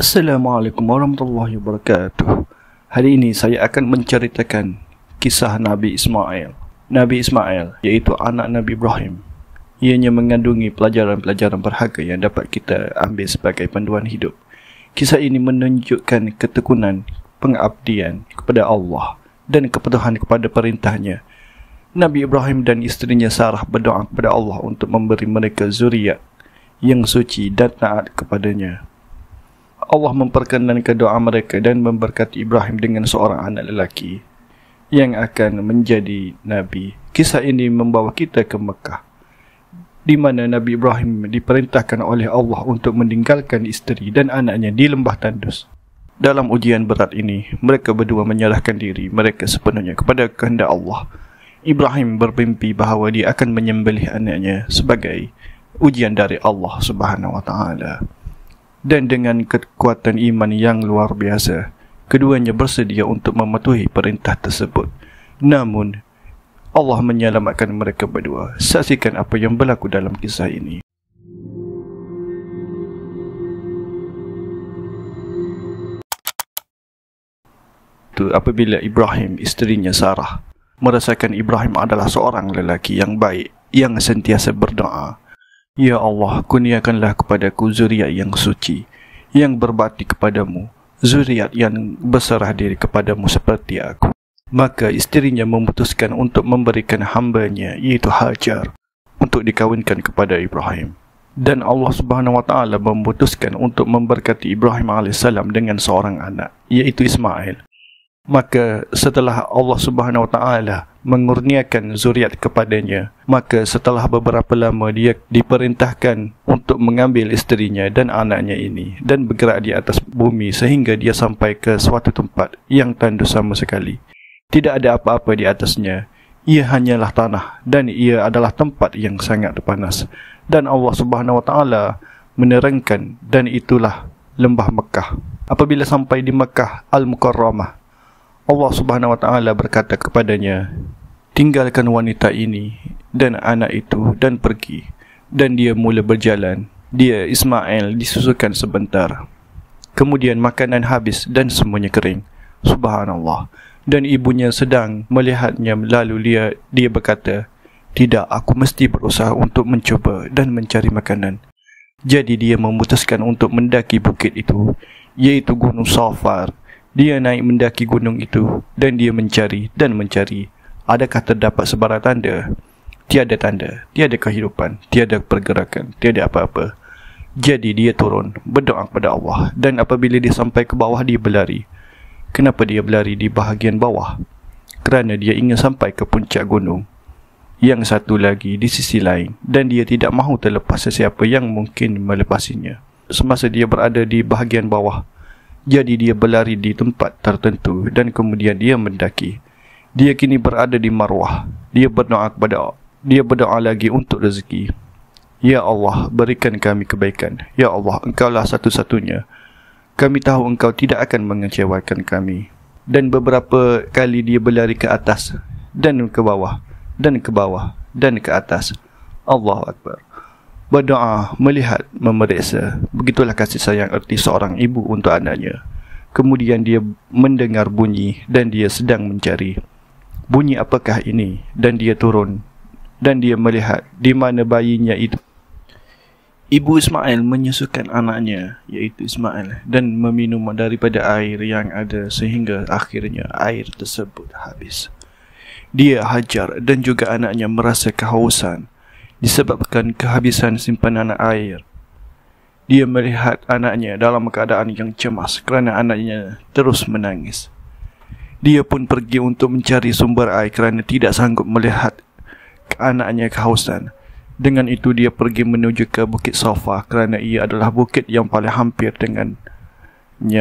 Assalamualaikum warahmatullahi wabarakatuh. Hari ini saya akan menceritakan kisah Nabi Ismail. Nabi Ismail iaitu anak Nabi Ibrahim. Ianya mengandungi pelajaran-pelajaran berharga yang dapat kita ambil sebagai panduan hidup. Kisah ini menunjukkan ketekunan, pengabdian kepada Allah dan kepatuhan kepada perintahnya. Nabi Ibrahim dan isterinya Sarah berdoa kepada Allah untuk memberi mereka zuriat yang suci dan taat kepadanya. Allah memperkenankan doa mereka dan memberkati Ibrahim dengan seorang anak lelaki yang akan menjadi Nabi. Kisah ini membawa kita ke Mekah, di mana Nabi Ibrahim diperintahkan oleh Allah untuk meninggalkan isteri dan anaknya di lembah tandus. Dalam ujian berat ini, mereka berdua menyerahkan diri mereka sepenuhnya kepada kehendak Allah. Ibrahim bermimpi bahawa dia akan menyembelih anaknya sebagai ujian dari Allah Subhanahu wa taala. Dan dengan kekuatan iman yang luar biasa, keduanya bersedia untuk mematuhi perintah tersebut. Namun, Allah menyelamatkan mereka berdua. Saksikan apa yang berlaku dalam kisah ini. Apabila Ibrahim, isterinya Sarah, merasakan Ibrahim adalah seorang lelaki yang baik, yang sentiasa berdoa, "Ya Allah, kurniakanlah kepadaku zuriat yang suci, yang berbakti kepadamu, zuriat yang berserah diri kepadamu seperti aku." Maka isterinya memutuskan untuk memberikan hambanya, iaitu Hajar, untuk dikawinkan kepada Ibrahim. Dan Allah Subhanahu wa taala memutuskan untuk memberkati Ibrahim alaihissalam dengan seorang anak, iaitu Ismail. Maka setelah Allah Subhanahu wa taala mengurniakan zuriat kepadanya, maka setelah beberapa lama dia diperintahkan untuk mengambil isterinya dan anaknya ini dan bergerak di atas bumi sehingga dia sampai ke suatu tempat yang tandus sama sekali. Tidak ada apa-apa di atasnya. Ia hanyalah tanah dan ia adalah tempat yang sangat panas. Dan Allah Subhanahu wa taala menerangkan, dan itulah lembah Mekah. Apabila sampai di Mekah Al-Mukarramah, Allah Subhanahu wa taala berkata kepadanya, "Tinggalkan wanita ini dan anak itu dan pergi." Dan dia mula berjalan. Dia, Ismail, disusukan sebentar. Kemudian makanan habis dan semuanya kering. Subhanallah. Dan ibunya sedang melihatnya, lalu dia berkata, "Tidak, aku mesti berusaha untuk mencuba dan mencari makanan." Jadi dia memutuskan untuk mendaki bukit itu, yaitu Gunung Safar. Dia naik mendaki gunung itu dan dia mencari dan mencari. Adakah terdapat sebarang tanda? Tiada, tiada kehidupan, tiada pergerakan, tiada apa-apa. Jadi dia turun, berdoa kepada Allah, dan apabila dia sampai ke bawah, dia berlari. Kenapa dia berlari di bahagian bawah? Kerana dia ingin sampai ke puncak gunung yang satu lagi di sisi lain, dan dia tidak mahu terlepas sesiapa yang mungkin melepasinya. Semasa dia berada di bahagian bawah, jadi dia berlari di tempat tertentu dan kemudian dia mendaki. Dia kini berada di Marwah. Dia berdoa lagi untuk rezeki. "Ya Allah, berikan kami kebaikan. Ya Allah, Engkaulah satu-satunya. Kami tahu Engkau tidak akan mengecewakan kami." Dan beberapa kali dia berlari ke atas dan ke bawah dan ke bawah dan ke atas. Allahu Akbar. Berdoa, melihat, memeriksa. Begitulah kasih sayang erti seorang ibu untuk anaknya. Kemudian dia mendengar bunyi dan dia sedang mencari. Bunyi apakah ini? Dan dia turun dan dia melihat di mana bayinya itu. Ibu Ismail menyusukan anaknya, iaitu Ismail, dan meminum daripada air yang ada sehingga akhirnya air tersebut habis. Dia, Hajar, dan juga anaknya merasa kehausan disebabkan kehabisan simpanan air. Dia melihat anaknya dalam keadaan yang cemas kerana anaknya terus menangis. Dia pun pergi untuk mencari sumber air kerana tidak sanggup melihat anaknya kehausan. Dengan itu dia pergi menuju ke Bukit Safa kerana ia adalah bukit yang paling hampir dengannya,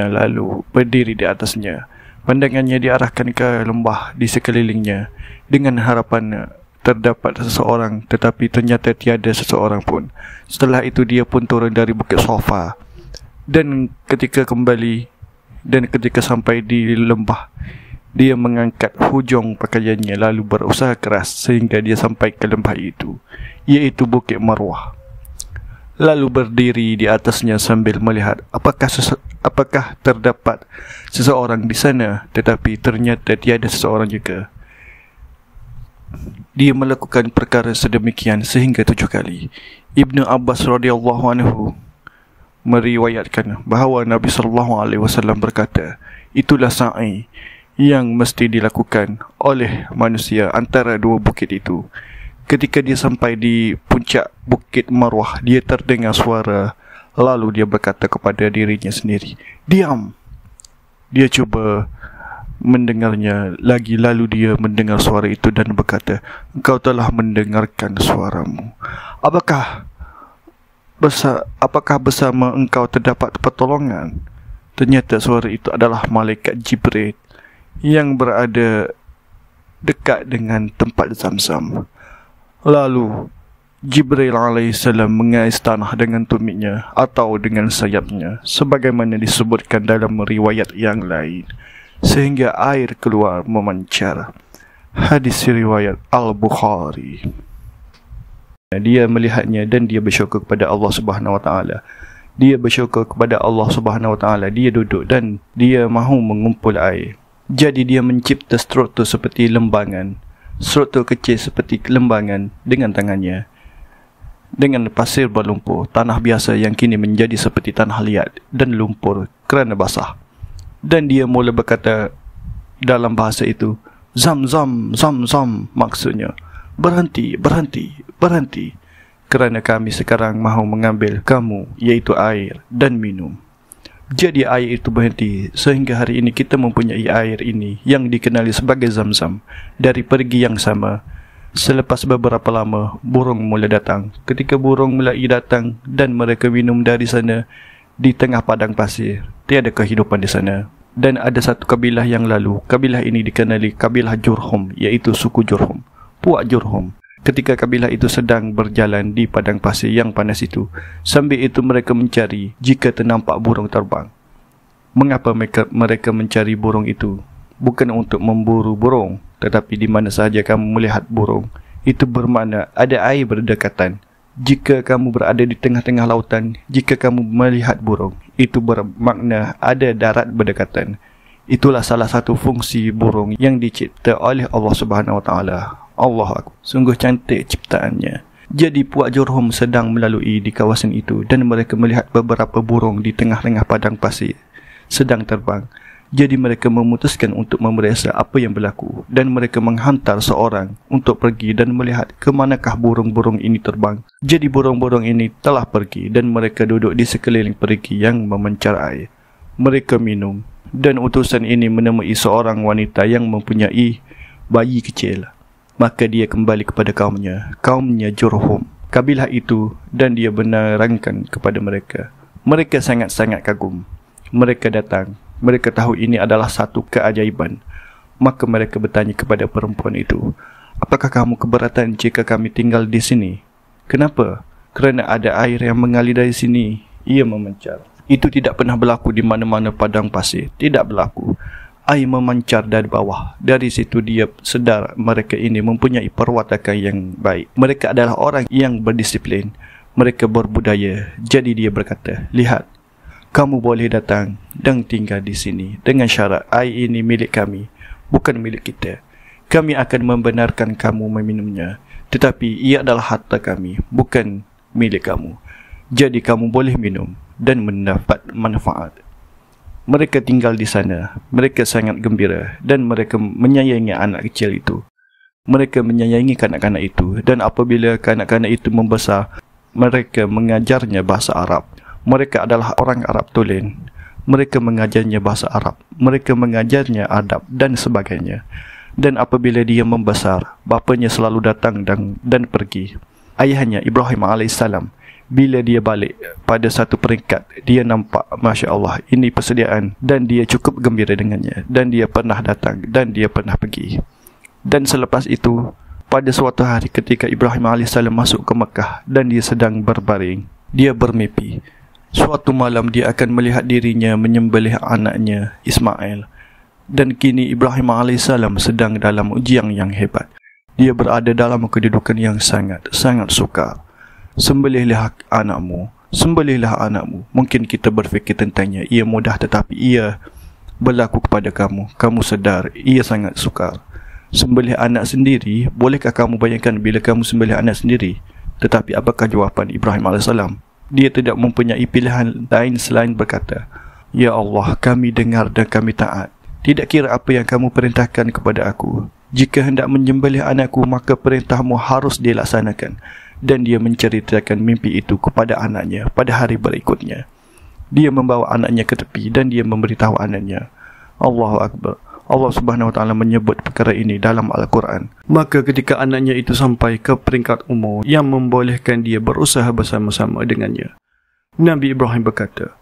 lalu berdiri di atasnya. Pandangannya diarahkan ke lembah di sekelilingnya dengan harapan terdapat seseorang, tetapi ternyata tiada seseorang pun. Setelah itu dia pun turun dari Bukit Safa, dan ketika sampai di lembah, dia mengangkat hujung pakaiannya lalu berusaha keras sehingga dia sampai ke lembah itu, iaitu Bukit Marwah. lalu berdiri di atasnya sambil melihat apakah terdapat seseorang di sana, tetapi ternyata tiada seseorang juga. Dia melakukan perkara sedemikian sehingga 7 kali. Ibnu Abbas radhiyallahu anhu meriwayatkan bahawa Nabi sallallahu alaihi wasallam berkata, itulah sa'i yang mesti dilakukan oleh manusia antara dua bukit itu. Ketika dia sampai di puncak Bukit Marwah, dia terdengar suara, lalu dia berkata kepada dirinya sendiri, diam. Dia cuba mendengarnya lagi, lalu dia mendengar suara itu dan berkata, engkau telah mendengarkan suaramu. Apakah bersama engkau terdapat pertolongan? Ternyata suara itu adalah malaikat Jibril yang berada dekat dengan tempat Zamzam. Lalu Jibril alaihissalam mengais tanah dengan tumitnya atau dengan sayapnya, sebagaimana disebutkan dalam riwayat yang lain, sehingga air keluar memancar. Hadis riwayat Al-Bukhari. Dia melihatnya dan dia bersyukur kepada Allah Subhanahu Wa Taala. Dia bersyukur kepada Allah Subhanahu Wa Taala. Dia duduk dan dia mahu mengumpul air. Jadi dia mencipta struktur seperti lembangan, struktur kecil seperti lembangan dengan tangannya, dengan pasir berlumpur, tanah biasa yang kini menjadi seperti tanah liat dan lumpur kerana basah. Dan dia mula berkata dalam bahasa itu, Zam, zam, zam, zam, maksudnya berhenti, berhenti, berhenti, kerana kami sekarang mahu mengambil kamu, iaitu air, dan minum. Jadi air itu berhenti, sehingga hari ini kita mempunyai air ini yang dikenali sebagai Zamzam dari perigi yang sama. Selepas beberapa lama, burung mula datang. Ketika burung mulai datang dan mereka minum dari sana, di tengah padang pasir, tiada kehidupan di sana. Dan ada satu kabilah yang lalu, kabilah ini dikenali kabilah Jurhum, iaitu suku Jurhum, puak Jurhum. Ketika kabilah itu sedang berjalan di padang pasir yang panas itu, sambil itu mereka mencari jika ternampak burung terbang. Mengapa mereka mencari burung itu? Bukan untuk memburu burung, tetapi di mana sahaja kamu melihat burung, itu bermakna ada air berdekatan. Jika kamu berada di tengah-tengah lautan, jika kamu melihat burung, itu bermakna ada darat berdekatan. Itulah salah satu fungsi burung yang dicipta oleh Allah Subhanahu Wa Taala. Allah, sungguh cantik ciptaannya. Jadi puak Jurhum sedang melalui di kawasan itu dan mereka melihat beberapa burung di tengah-tengah padang pasir sedang terbang. Jadi mereka memutuskan untuk memeriksa apa yang berlaku dan mereka menghantar seorang untuk pergi dan melihat ke manakah burung-burung ini terbang. Jadi burung-burung ini telah pergi dan mereka duduk di sekeliling perigi yang memancar air. Mereka minum dan utusan ini menemui seorang wanita yang mempunyai bayi kecil. Maka dia kembali kepada kaumnya Jurhum, kabilah itu, dan dia menerangkan kepada mereka. Mereka sangat-sangat kagum. Mereka datang, mereka tahu ini adalah satu keajaiban. Maka mereka bertanya kepada perempuan itu, apakah kamu keberatan jika kami tinggal di sini? Kenapa? Kerana ada air yang mengalir dari sini. Ia memancar. Itu tidak pernah berlaku di mana-mana padang pasir. Tidak berlaku. Air memancar dari bawah. Dari situ dia sedar mereka ini mempunyai perwatakan yang baik. Mereka adalah orang yang berdisiplin. Mereka berbudaya. Jadi dia berkata, lihat, kamu boleh datang dan tinggal di sini dengan syarat air ini milik kami, bukan milik kita. Kami akan membenarkan kamu meminumnya, tetapi ia adalah harta kami, bukan milik kamu. Jadi kamu boleh minum dan mendapat manfaat. Mereka tinggal di sana. Mereka sangat gembira dan mereka menyayangi anak kecil itu. Mereka menyayangi kanak-kanak itu, dan apabila kanak-kanak itu membesar, mereka mengajarnya bahasa Arab. Mereka adalah orang Arab tulen. Mereka mengajarnya bahasa Arab. Mereka mengajarnya adab dan sebagainya. Dan apabila dia membesar, bapanya selalu datang dan pergi. Ayahnya Ibrahim alaihissalam, bila dia balik pada satu peringkat, dia nampak, Masya Allah, ini persediaan, dan dia cukup gembira dengannya, dan dia pernah datang, dan dia pernah pergi. Dan selepas itu, pada suatu hari ketika Ibrahim AS masuk ke Mekah, dan dia sedang berbaring, dia bermimpi. Suatu malam dia akan melihat dirinya menyembelih anaknya Ismail, dan kini Ibrahim AS sedang dalam ujian yang hebat. Dia berada dalam kedudukan yang sangat sukar. Sembelihlah anakmu. sembelihlah anakmu. Mungkin kita berfikir tentangnya, ia mudah, tetapi ia berlaku kepada kamu. Kamu sedar, ia sangat sukar. Sembelih anak sendiri, bolehkah kamu bayangkan bila kamu sembelih anak sendiri? Tetapi apakah jawapan Ibrahim AS? Dia tidak mempunyai pilihan lain selain berkata, Ya Allah, kami dengar dan kami taat. Tidak kira apa yang kamu perintahkan kepada aku. Jika hendak menyembelih anakku, maka perintahmu harus dilaksanakan. Dan dia menceritakan mimpi itu kepada anaknya pada hari berikutnya. Dia membawa anaknya ke tepi dan dia memberitahu anaknya. Allahu Akbar. Allah Subhanahu Wa Taala menyebut perkara ini dalam Al-Quran. Maka ketika anaknya itu sampai ke peringkat umur yang membolehkan dia berusaha bersama-sama dengannya, Nabi Ibrahim berkata,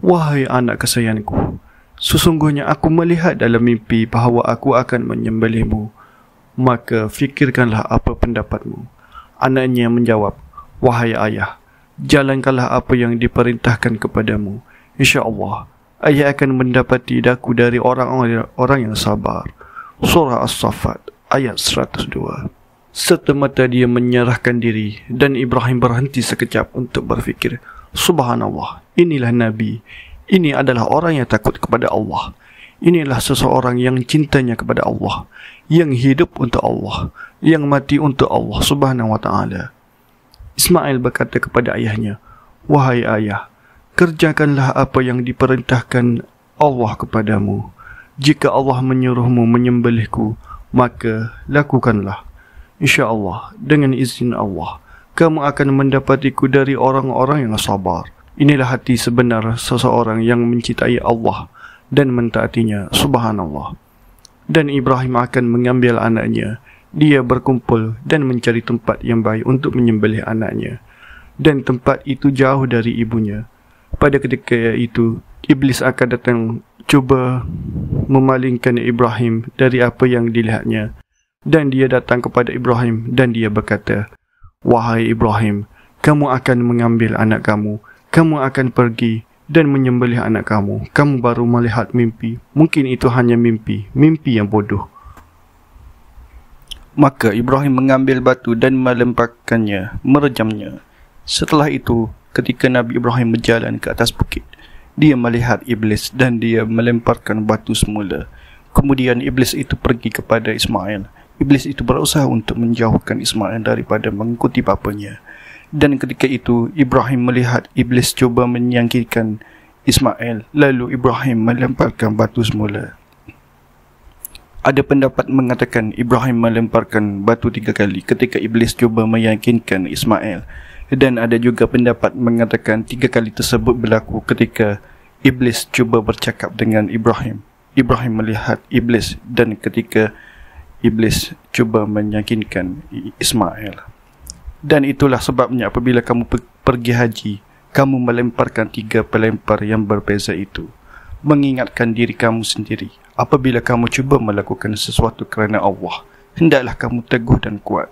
Wahai anak kesayanganku, sesungguhnya aku melihat dalam mimpi bahawa aku akan menyembelihmu. Maka fikirkanlah apa pendapatmu. Anaknya menjawab, Wahai ayah, jalankanlah apa yang diperintahkan kepadamu. InsyaAllah ayah akan mendapati daku dari orang-orang yang sabar. Surah As-Saffat ayat 102. Setemata dia menyerahkan diri dan Ibrahim berhenti sekejap untuk berfikir, Subhanallah, inilah Nabi. Ini adalah orang yang takut kepada Allah. Inilah seseorang yang cintanya kepada Allah, yang hidup untuk Allah, yang mati untuk Allah Subhanahu Wa Taala. Ismail berkata kepada ayahnya, Wahai ayah, kerjakanlah apa yang diperintahkan Allah kepadamu. Jika Allah menyuruhmu menyembelihku, maka lakukanlah. InsyaAllah, dengan izin Allah, kamu akan mendapatiku dari orang-orang yang sabar. Inilah hati sebenar seseorang yang mencintai Allah dan mentaatinya. Subhanallah. Dan Ibrahim akan mengambil anaknya. Dia berkumpul dan mencari tempat yang baik untuk menyembelih anaknya. Dan tempat itu jauh dari ibunya. Pada ketika itu, Iblis akan datang cuba memalingkan Ibrahim dari apa yang dilihatnya. Dan dia datang kepada Ibrahim dan dia berkata, Wahai Ibrahim, kamu akan mengambil anak kamu. Kamu akan pergi dan menyembelih anak kamu. Kamu baru melihat mimpi. Mungkin itu hanya mimpi. Mimpi yang bodoh. Maka Ibrahim mengambil batu dan melemparkannya, merejamnya. Setelah itu, ketika Nabi Ibrahim berjalan ke atas bukit, dia melihat Iblis dan dia melemparkan batu semula. Kemudian Iblis itu pergi kepada Ismail. Iblis itu berusaha untuk menjauhkan Ismail daripada mengikuti bapanya. Dan ketika itu, Ibrahim melihat Iblis cuba menyingkirkan Ismail. Lalu Ibrahim melemparkan batu semula. Ada pendapat mengatakan Ibrahim melemparkan batu 3 kali ketika Iblis cuba meyakinkan Ismail. Dan ada juga pendapat mengatakan 3 kali tersebut berlaku ketika Iblis cuba bercakap dengan Ibrahim. Ibrahim melihat Iblis dan ketika Iblis cuba meyakinkan Ismail. Dan itulah sebabnya apabila kamu pergi haji, kamu melemparkan 3 pelempar yang berbeza itu. Mengingatkan diri kamu sendiri, apabila kamu cuba melakukan sesuatu kerana Allah, hendaklah kamu teguh dan kuat.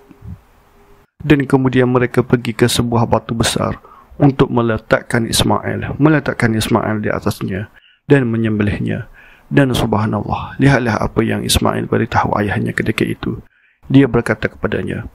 Dan kemudian mereka pergi ke sebuah batu besar untuk meletakkan Ismail di atasnya dan menyembelihnya. Dan subhanallah, lihatlah apa yang Ismail beritahu ayahnya ketika itu. Dia berkata kepadanya,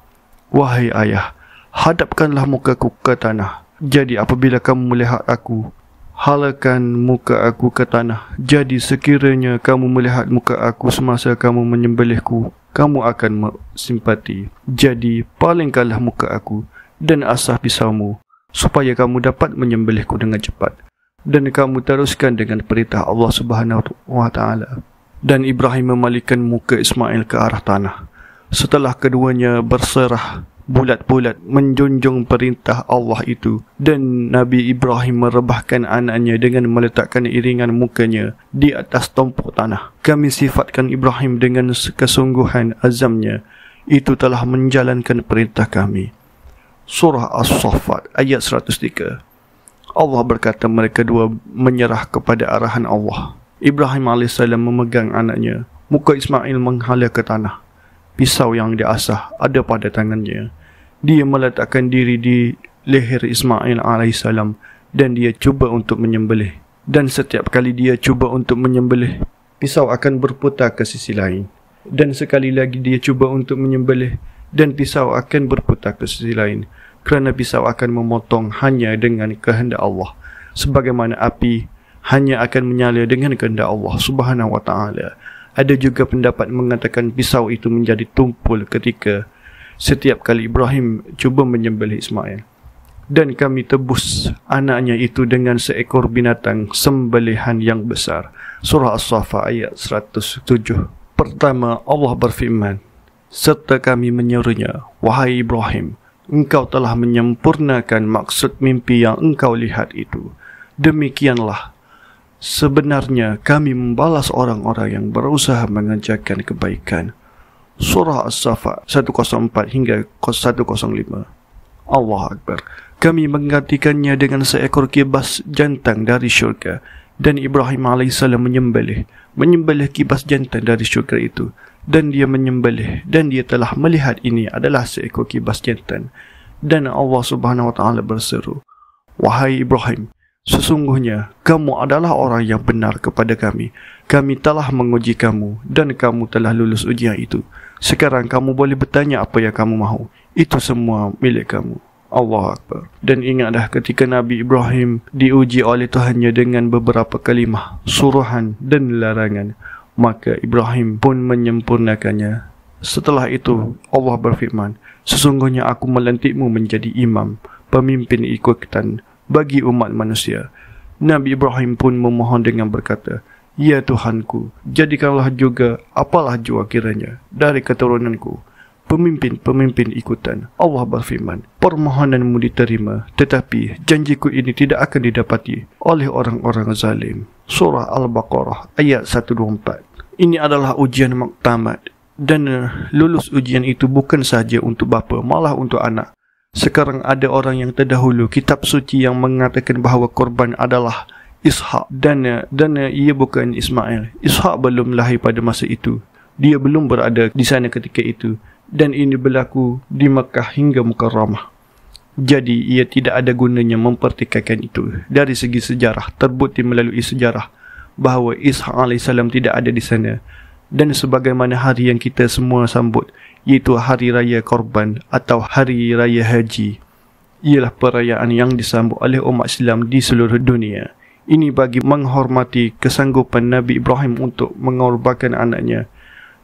Wahai ayah, hadapkanlah mukaku ke tanah. Jadi apabila kamu melihat aku, halakan muka aku ke tanah. Jadi sekiranya kamu melihat muka aku semasa kamu menyembelihku, kamu akan simpati. Jadi palingkanlah muka aku dan asah pisaumu, supaya kamu dapat menyembelihku dengan cepat. Dan kamu teruskan dengan perintah Allah Subhanahu Wa Taala. Dan Ibrahim memalingkan muka Ismail ke arah tanah. Setelah keduanya berserah bulat-bulat menjunjung perintah Allah itu, dan Nabi Ibrahim merebahkan anaknya dengan meletakkan iringan mukanya di atas tumpuk tanah. Kami sifatkan Ibrahim dengan kesungguhan azamnya, itu telah menjalankan perintah kami. Surah As-Saffat ayat 103. Allah berkata mereka dua menyerah kepada arahan Allah. Ibrahim AS memegang anaknya. Muka Ismail menghala ke tanah. Pisau yang diasah ada pada tangannya. Dia meletakkan diri di leher Ismail AS dan dia cuba untuk menyembelih. Dan setiap kali dia cuba untuk menyembelih, pisau akan berputar ke sisi lain. Dan sekali lagi dia cuba untuk menyembelih dan pisau akan berputar ke sisi lain. kerana pisau akan memotong hanya dengan kehendak Allah, sebagaimana api hanya akan menyala dengan kehendak Allah Subhanahu wa taala. Ada juga pendapat mengatakan pisau itu menjadi tumpul ketika setiap kali Ibrahim cuba menyembelih Ismail. Dan kami tebus anaknya itu dengan seekor binatang sembelihan yang besar. Surah As-Saffat ayat 107. Pertama, Allah berfirman, serta kami menyerunya, wahai Ibrahim, engkau telah menyempurnakan maksud mimpi yang engkau lihat itu. Demikianlah, sebenarnya kami membalas orang-orang yang berusaha mengerjakan kebaikan. Surah As-Saffat 104 hingga 105. Allah Akbar. Kami menggantikannya dengan seekor kibas jantan dari syurga, dan Ibrahim AS menyembelih kibas jantan dari syurga itu, dan dia menyembelih, dan dia telah melihat ini adalah seekor kibas jantan. Dan Allah Subhanahu wa taala berseru, wahai Ibrahim, sesungguhnya kamu adalah orang yang benar kepada kami. Kami telah menguji kamu dan kamu telah lulus ujian itu. Sekarang kamu boleh bertanya apa yang kamu mahu. Itu semua milik kamu. Allah Akbar. Dan ingatlah ketika Nabi Ibrahim diuji oleh Tuhannya dengan beberapa kalimah, suruhan dan larangan, maka Ibrahim pun menyempurnakannya. Setelah itu Allah berfirman, sesungguhnya aku melantikmu menjadi imam, pemimpin ikutan bagi umat manusia. Nabi Ibrahim pun memohon dengan berkata, ya Tuhanku, jadikanlah juga apalah jua kiranya dari keturunanku pemimpin-pemimpin ikutan. Allah berfirman, permohonanmu diterima, tetapi janjiku ini tidak akan didapati oleh orang-orang zalim. Surah Al-Baqarah ayat 124. Ini adalah ujian muktamad, dan lulus ujian itu bukan sahaja untuk bapa, malah untuk anak. Sekarang ada orang yang terdahulu kitab suci yang mengatakan bahawa korban adalah Ishak dan ia bukan Ismail. Ishak belum lahir pada masa itu. Dia belum berada di sana ketika itu. Dan ini berlaku di Makkah hingga Mukarramah. Jadi ia tidak ada gunanya mempertikaikan itu. Dari segi sejarah, terbukti melalui sejarah bahawa Ishak AS tidak ada di sana. Dan sebagaimana hari yang kita semua sambut, iaitu Hari Raya Korban atau Hari Raya Haji, ialah perayaan yang disambut oleh umat Islam di seluruh dunia. Ini bagi menghormati kesanggupan Nabi Ibrahim untuk mengorbankan anaknya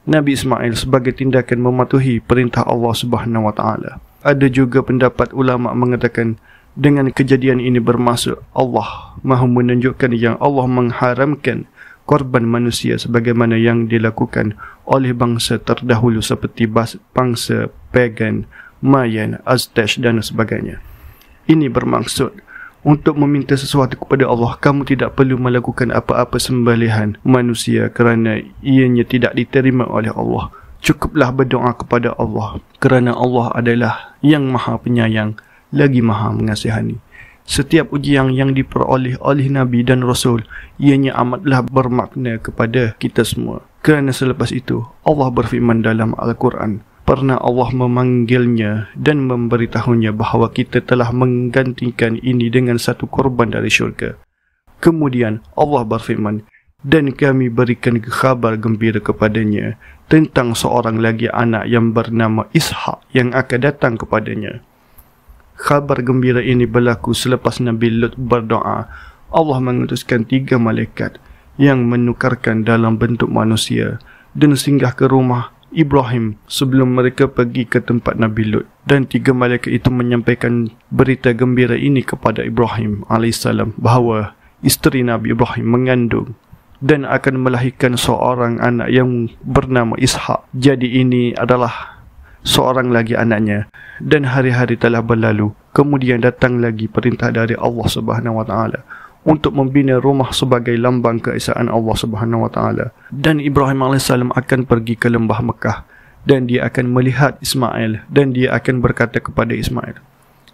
Nabi Ismail sebagai tindakan mematuhi perintah Allah Subhanahu wa taala. Ada juga pendapat ulama mengatakan dengan kejadian ini bermaksud Allah mahu menunjukkan yang Allah mengharamkan korban manusia sebagaimana yang dilakukan oleh bangsa terdahulu seperti bangsa Pagan, Mayan, Aztec dan sebagainya. Ini bermaksud untuk meminta sesuatu kepada Allah, kamu tidak perlu melakukan apa-apa sembelihan manusia kerana ianya tidak diterima oleh Allah. Cukuplah berdoa kepada Allah kerana Allah adalah yang maha penyayang lagi maha mengasihani. Setiap ujian yang diperoleh oleh Nabi dan Rasul, ianya amatlah bermakna kepada kita semua. Kerana selepas itu, Allah berfirman dalam Al-Quran, pernah Allah memanggilnya dan memberitahunya bahawa kita telah menggantikan ini dengan satu korban dari syurga. Kemudian Allah berfirman, dan kami berikan kabar gembira kepadanya tentang seorang lagi anak yang bernama Ishak yang akan datang kepadanya. Kabar gembira ini berlaku selepas Nabi Lut berdoa. Allah mengutuskan 3 malaikat yang menukarkan dalam bentuk manusia dan singgah ke rumah Ibrahim sebelum mereka pergi ke tempat Nabi Lut. Dan 3 malaikat itu menyampaikan berita gembira ini kepada Ibrahim AS bahawa isteri Nabi Ibrahim mengandung dan akan melahirkan seorang anak yang bernama Ishak. Jadi ini adalah seorang lagi anaknya. Dan hari-hari telah berlalu, kemudian datang lagi perintah dari Allah Subhanahu wa taala untuk membina rumah sebagai lambang keesaan Allah Subhanahu wa taala. Dan Ibrahim AS akan pergi ke lembah Mekah dan dia akan melihat Ismail dan dia akan berkata kepada Ismail,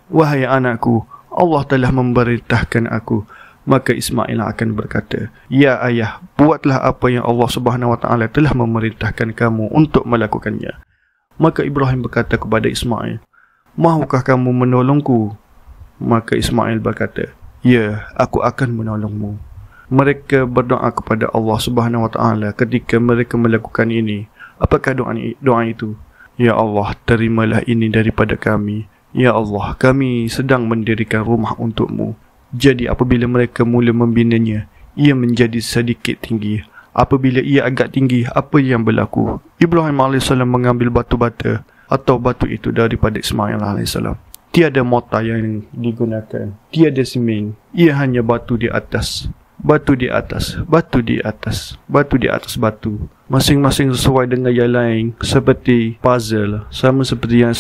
wahai anakku, Allah telah memerintahkan aku. Maka Ismail akan berkata, ya ayah, buatlah apa yang Allah Subhanahu wa taala telah memerintahkan kamu untuk melakukannya. Maka Ibrahim berkata kepada Ismail, mahukah kamu menolongku? Maka Ismail berkata, ya, aku akan menolongmu. Mereka berdoa kepada Allah Subhanahu wa taala ketika mereka melakukan ini. Apakah doa itu? Ya Allah, terimalah ini daripada kami Ya Allah, kami sedang mendirikan rumah untukmu. Jadi apabila mereka mula membinanya, ia menjadi sedikit tinggi. Apabila ia agak tinggi, apa yang berlaku? Ibrahim AS mengambil batu bata atau batu itu daripada Ismail AS. Tiada mortar yang digunakan, tiada semen. Ia hanya batu di atas, batu di atas, batu di atas, batu di atas batu. Masing-masing sesuai dengan yang lain, seperti puzzle. Sama seperti yang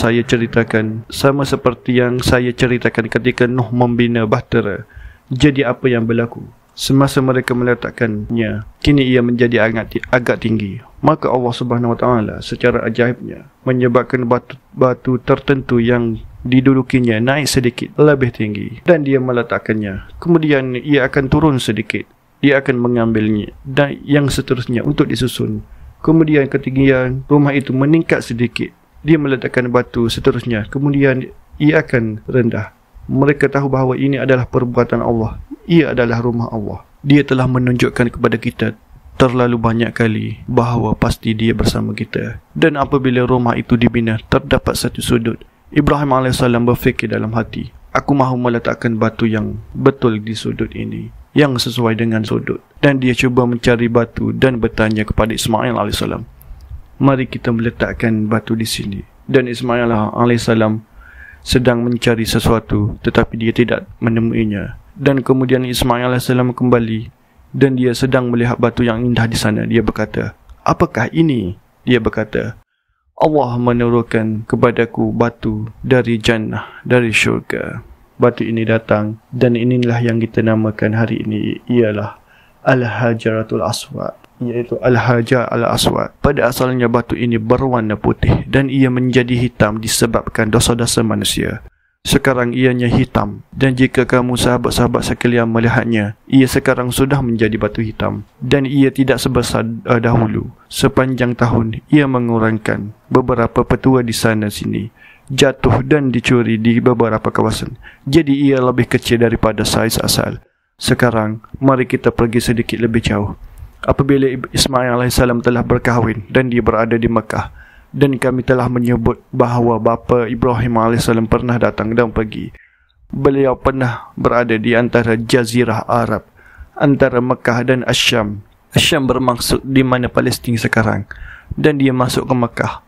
saya ceritakan ketika Nuh membina bahtera. Jadi apa yang berlaku? Semasa mereka meletakkannya, kini ia menjadi agak tinggi. Maka Allah Subhanahu Wa Taala secara ajaibnya menyebabkan batu tertentu yang didudukinya naik sedikit lebih tinggi dan dia meletakkannya. Kemudian ia akan turun sedikit. Dia akan mengambilnya dan yang seterusnya untuk disusun. Kemudian ketinggian rumah itu meningkat sedikit. Dia meletakkan batu seterusnya. Kemudian ia akan rendah. Mereka tahu bahawa ini adalah perbuatan Allah. Ia adalah rumah Allah. Dia telah menunjukkan kepada kita terlalu banyak kali bahawa pasti dia bersama kita. Dan apabila rumah itu dibina, terdapat satu sudut. Ibrahim AS berfikir dalam hati, aku mahu meletakkan batu yang betul di sudut ini, yang sesuai dengan sudut. Dan dia cuba mencari batu dan bertanya kepada Ismail AS, mari kita meletakkan batu di sini. Dan Ismail AS sedang mencari sesuatu, tetapi dia tidak menemuinya. Dan kemudian Ismail AS kembali dan dia sedang melihat batu yang indah di sana. Dia berkata, apakah ini? Dia berkata, Allah menurunkan kepadaku batu dari jannah, dari syurga. Batu ini datang dan inilah yang kita namakan hari ini ialah Al-Hajaratul Aswad, iaitu Al-Hajar Al-Aswad. Pada asalnya batu ini berwarna putih dan ia menjadi hitam disebabkan dosa-dosa manusia. Sekarang ianya hitam, dan jika kamu sahabat-sahabat sekalian melihatnya, ia sekarang sudah menjadi batu hitam, dan ia tidak sebesar dahulu. Sepanjang tahun, ia mengurangkan beberapa petua di sana sini, jatuh dan dicuri di beberapa kawasan. Jadi ia lebih kecil daripada saiz asal. Sekarang, mari kita pergi sedikit lebih jauh. Apabila Ismail AS telah berkahwin dan dia berada di Mekah, dan kami telah menyebut bahawa bapa Ibrahim AS pernah datang dan pergi. Beliau pernah berada di antara Jazirah Arab, antara Mekah dan Asyam. Asyam bermaksud di mana Palestin sekarang. Dan dia masuk ke Mekah.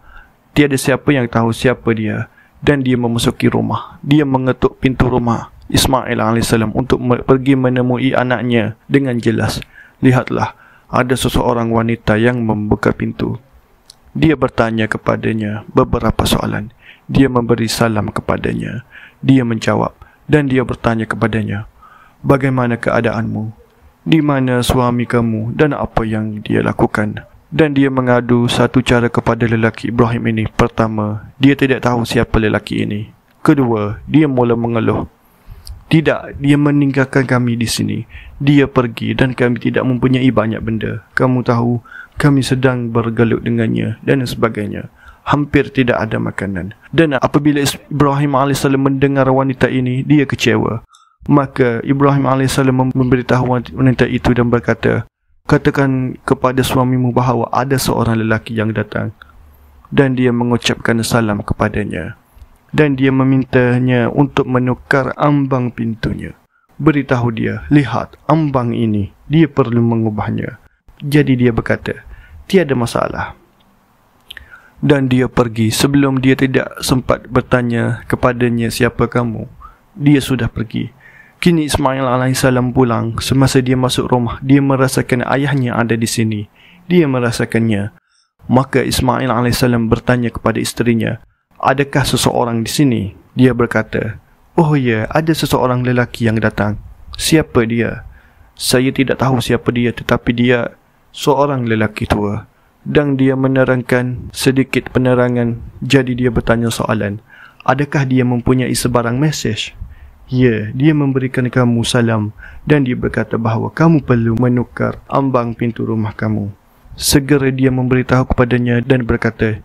Tiada siapa yang tahu siapa dia. Dan dia memasuki rumah. Dia mengetuk pintu rumah Ismail AS untuk pergi menemui anaknya dengan jelas. Lihatlah, ada seseorang wanita yang membuka pintu. Dia bertanya kepadanya beberapa soalan. Dia memberi salam kepadanya. Dia menjawab dan dia bertanya kepadanya, bagaimana keadaanmu? Di mana suami kamu dan apa yang dia lakukan? Dan dia mengadu satu cara kepada lelaki Ibrahim ini. Pertama, dia tidak tahu siapa lelaki ini. Kedua, dia mula mengeluh. Tidak, dia meninggalkan kami di sini. Dia pergi dan kami tidak mempunyai banyak benda. Kamu tahu, kami sedang bergelut dengannya dan sebagainya. Hampir tidak ada makanan. Dan apabila Ibrahim AS mendengar wanita ini, dia kecewa. Maka Ibrahim AS memberitahu wanita itu dan berkata, katakan kepada suamimu bahawa ada seorang lelaki yang datang. Dan dia mengucapkan salam kepadanya. Dan dia memintanya untuk menukar ambang pintunya. Beritahu dia, lihat ambang ini, dia perlu mengubahnya. Jadi dia berkata, tiada masalah. Dan dia pergi. Sebelum dia tidak sempat bertanya kepadanya siapa kamu, dia sudah pergi. Kini Ismail AS pulang. Semasa dia masuk rumah, dia merasakan ayahnya ada di sini. Dia merasakannya. Maka Ismail AS bertanya kepada isterinya, adakah seseorang di sini? Dia berkata, oh ya, ada seseorang lelaki yang datang. Siapa dia? Saya tidak tahu siapa dia, tetapi dia seorang lelaki tua. Dan dia menerangkan sedikit penerangan. Jadi dia bertanya soalan, adakah dia mempunyai sebarang mesej? Ya, dia memberikan kamu salam. Dan dia berkata bahawa kamu perlu menukar ambang pintu rumah kamu. Segera dia memberitahu kepadanya dan berkata,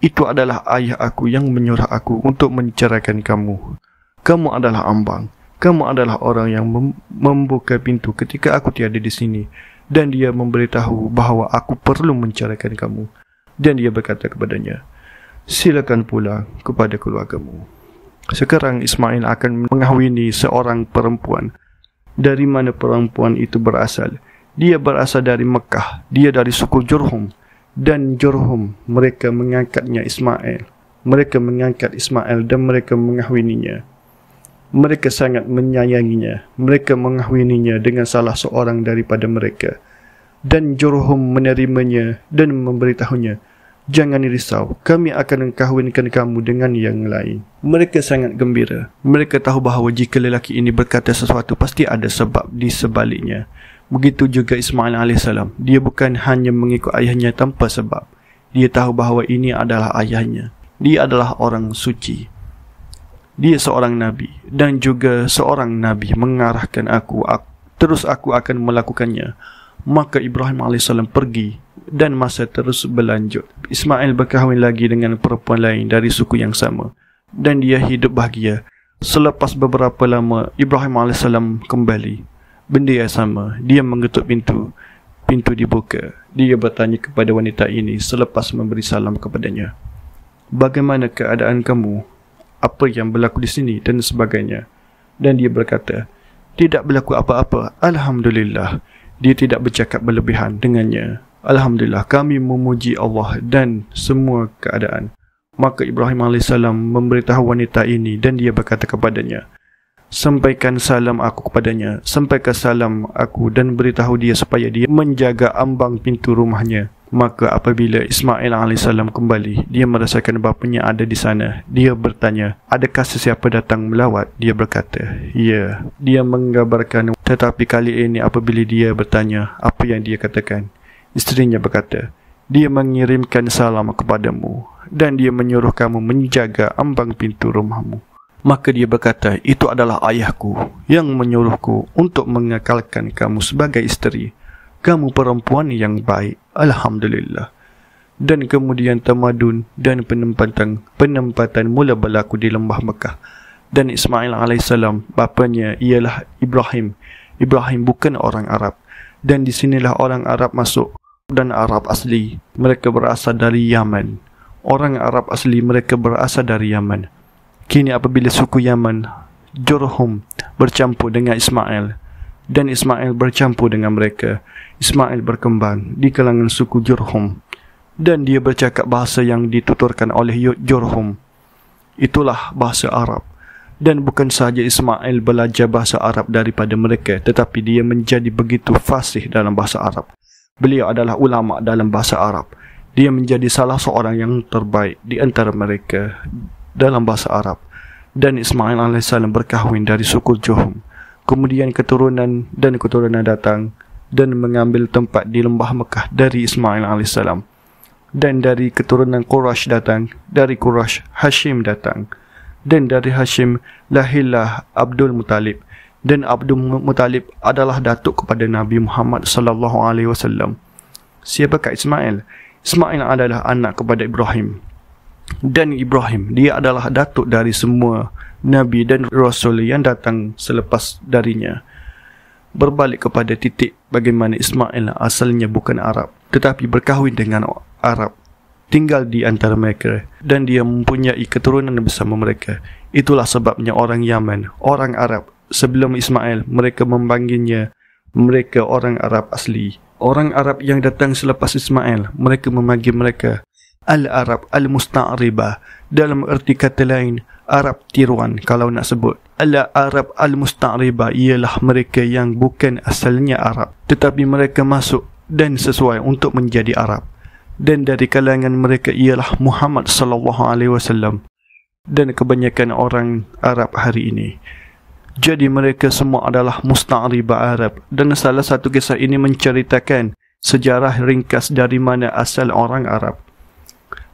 itu adalah ayah aku yang menyuruh aku untuk menceraikan kamu. Kamu adalah ambang. Kamu adalah orang yang membuka pintu ketika aku tiada di sini. Dan dia memberitahu bahawa aku perlu menceraikan kamu. Dan dia berkata kepadanya, silakan pulang kepada keluargamu. Sekarang Ismail akan mengahwini seorang perempuan. Dari mana perempuan itu berasal? Dia berasal dari Mekah. Dia dari suku Jurhum. Dan Jurhum, mereka mengangkatnya Ismail. Mereka mengangkat Ismail dan mereka mengahwininya. Mereka sangat menyayanginya. Mereka mengahwininya dengan salah seorang daripada mereka. Dan Jurhum menerimanya dan memberitahunya, "Jangan risau, kami akan kahwinkan kamu dengan yang lain." Mereka sangat gembira. Mereka tahu bahawa jika lelaki ini berkata sesuatu, pasti ada sebab di sebaliknya. Begitu juga Ismail AS. Dia bukan hanya mengikut ayahnya tanpa sebab. Dia tahu bahawa ini adalah ayahnya. Dia adalah orang suci. Dia seorang Nabi dan juga seorang Nabi mengarahkan aku, terus aku akan melakukannya. Maka Ibrahim AS pergi dan masa terus berlanjut. Ismail berkahwin lagi dengan perempuan lain dari suku yang sama dan dia hidup bahagia. Selepas beberapa lama, Ibrahim AS kembali. Benda yang sama, dia mengetuk pintu. Pintu dibuka. Dia bertanya kepada wanita ini selepas memberi salam kepadanya, "Bagaimana keadaan kamu? Apa yang berlaku di sini?" dan sebagainya. Dan dia berkata, "Tidak berlaku apa-apa, Alhamdulillah." Dia tidak bercakap berlebihan dengannya. "Alhamdulillah, kami memuji Allah dan semua keadaan." Maka Ibrahim AS memberitahu wanita ini dan dia berkata kepadanya, "Sampaikan salam aku kepadanya, sampaikan salam aku dan beritahu dia supaya dia menjaga ambang pintu rumahnya." Maka apabila Ismail AS kembali, dia merasakan bapanya ada di sana. Dia bertanya, "Adakah sesiapa datang melawat?" Dia berkata, "Ya." Dia menggambarkan, tetapi kali ini apabila dia bertanya, apa yang dia katakan? Isterinya berkata, "Dia mengirimkan salam kepadamu dan dia menyuruh kamu menjaga ambang pintu rumahmu." Maka dia berkata, "Itu adalah ayahku yang menyuruhku untuk mengekalkan kamu sebagai isteri. Kamu perempuan yang baik, Alhamdulillah." Dan kemudian tamadun dan penempatan mula berlaku di lembah Mekah. Dan Ismail AS, bapanya ialah Ibrahim. Ibrahim bukan orang Arab. Dan di sinilah orang Arab masuk. Dan Arab asli, mereka berasal dari Yaman. Orang Arab asli mereka berasal dari Yaman. Kini apabila suku Yaman, Jurhum, bercampur dengan Ismail, dan Ismail bercampur dengan mereka, Ismail berkembang di kalangan suku Jurhum dan dia bercakap bahasa yang dituturkan oleh Jurhum. Itulah bahasa Arab. Dan bukan sahaja Ismail belajar bahasa Arab daripada mereka, tetapi dia menjadi begitu fasih dalam bahasa Arab. Beliau adalah ulama dalam bahasa Arab. Dia menjadi salah seorang yang terbaik di antara mereka dalam bahasa Arab. Dan Ismail AS berkahwin dari suku Jurhum. Kemudian keturunan datang dan mengambil tempat di lembah Mekah dari Ismail AS. Dan dari keturunan Quraisy datang, dari Quraisy Hashim datang, dan dari Hashim lahirlah Abdul Muttalib. Dan Abdul Muttalib adalah datuk kepada Nabi Muhammad SAW. Siapakah Ismail? Ismail adalah anak kepada Ibrahim. Dan Ibrahim, dia adalah datuk dari semua Nabi dan Rasul yang datang selepas darinya. Berbalik kepada titik bagaimana Ismail asalnya bukan Arab, tetapi berkahwin dengan Arab, tinggal di antara mereka, dan dia mempunyai keturunan bersama mereka. Itulah sebabnya orang Yaman, orang Arab, sebelum Ismail, mereka memanggilnya mereka orang Arab asli. Orang Arab yang datang selepas Ismail, mereka memanggil mereka Al-Arab Al-Musta'ribah. Dalam erti kata lain, Arab tiruan kalau nak sebut. Al-Arab Al-Musta'ribah ialah mereka yang bukan asalnya Arab, tetapi mereka masuk dan sesuai untuk menjadi Arab. Dan dari kalangan mereka ialah Muhammad SAW dan kebanyakan orang Arab hari ini. Jadi mereka semua adalah Musta'ribah Arab. Dan salah satu kisah ini menceritakan sejarah ringkas dari mana asal orang Arab.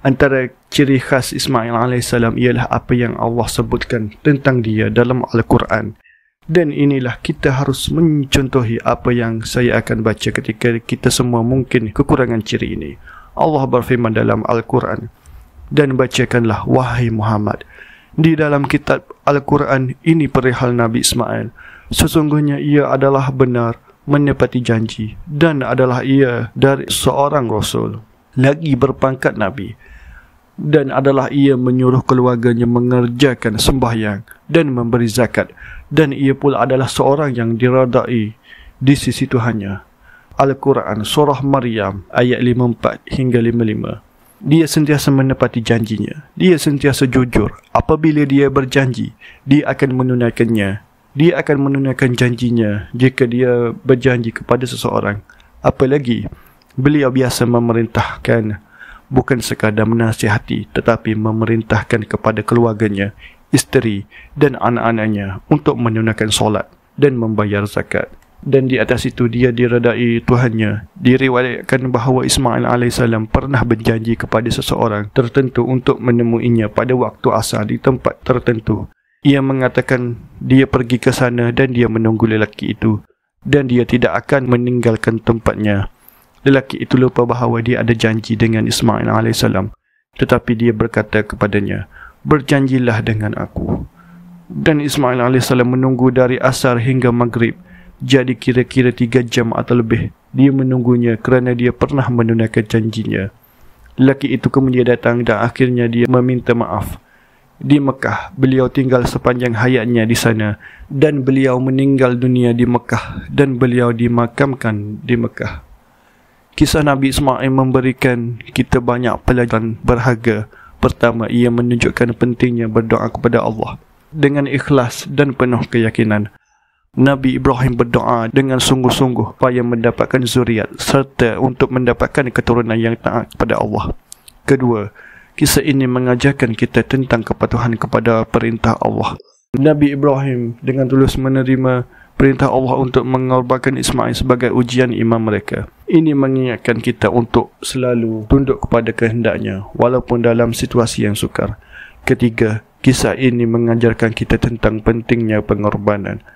Antara ciri khas Ismail AS ialah apa yang Allah sebutkan tentang dia dalam Al-Quran. Dan inilah kita harus mencontohi apa yang saya akan baca ketika kita semua mungkin kekurangan ciri ini. Allah berfirman dalam Al-Quran, "Dan bacakanlah wahai Muhammad di dalam kitab Al-Quran ini perihal Nabi Ismail. Sesungguhnya ia adalah benar menepati janji dan adalah ia dari seorang Rasul, lagi berpangkat Nabi. dan adalah ia menyuruh keluarganya mengerjakan sembahyang dan memberi zakat, dan ia pula adalah seorang yang diredai di sisi Tuhannya. Al-Quran Surah Maryam ayat 54 hingga 55. Dia sentiasa menepati janjinya. Dia sentiasa jujur. Apabila dia berjanji, dia akan menunaikannya. Dia akan menunaikan janjinya jika dia berjanji kepada seseorang. Apalagi, beliau biasa memerintahkan, bukan sekadar menasihati, tetapi memerintahkan kepada keluarganya, isteri dan anak-anaknya untuk menunaikan solat dan membayar zakat. Dan di atas itu dia diredai Tuhannya. Diriwayatkan bahawa Ismail AS pernah berjanji kepada seseorang tertentu untuk menemuinya pada waktu asar di tempat tertentu. Ia mengatakan dia pergi ke sana dan dia menunggu lelaki itu, dan dia tidak akan meninggalkan tempatnya. Lelaki itu lupa bahawa dia ada janji dengan Ismail AS, tetapi dia berkata kepadanya, "Berjanjilah dengan aku." Dan Ismail AS menunggu dari asar hingga maghrib. Jadi kira-kira 3 jam atau lebih dia menunggunya kerana dia pernah menunaikan janjinya. Lelaki itu kemudian datang dan akhirnya dia meminta maaf. Di Mekah, beliau tinggal sepanjang hayatnya di sana, dan beliau meninggal dunia di Mekah, dan beliau dimakamkan di Mekah. Kisah Nabi Ismail memberikan kita banyak pelajaran berharga. Pertama, ia menunjukkan pentingnya berdoa kepada Allah dengan ikhlas dan penuh keyakinan. Nabi Ibrahim berdoa dengan sungguh-sungguh supaya mendapatkan zuriat serta untuk mendapatkan keturunan yang taat kepada Allah. Kedua, kisah ini mengajarkan kita tentang kepatuhan kepada perintah Allah. Nabi Ibrahim dengan tulus menerima perintah Allah untuk mengorbankan Ismail sebagai ujian imam mereka. Ini mengingatkan kita untuk selalu tunduk kepada kehendaknya walaupun dalam situasi yang sukar. Ketiga, kisah ini mengajarkan kita tentang pentingnya pengorbanan.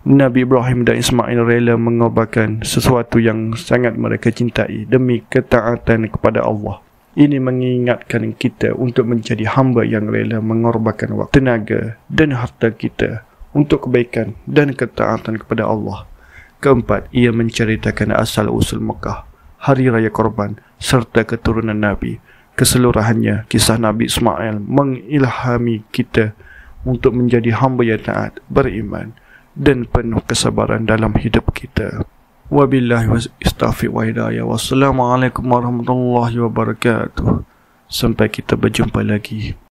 Nabi Ibrahim dan Ismail rela mengorbankan sesuatu yang sangat mereka cintai demi ketaatan kepada Allah. Ini mengingatkan kita untuk menjadi hamba yang rela mengorbankan waktu, tenaga dan harta kita untuk kebaikan dan ketaatan kepada Allah. Keempat, ia menceritakan asal-usul Mekah, hari raya korban serta keturunan Nabi. Keseluruhannya, kisah Nabi Ismail mengilhami kita untuk menjadi hamba yang taat, beriman dan penuh kesabaran dalam hidup kita. Wabillahi wastaufiq wa hidayah. Wassalamualaikum warahmatullahi wabarakatuh. Sampai kita berjumpa lagi.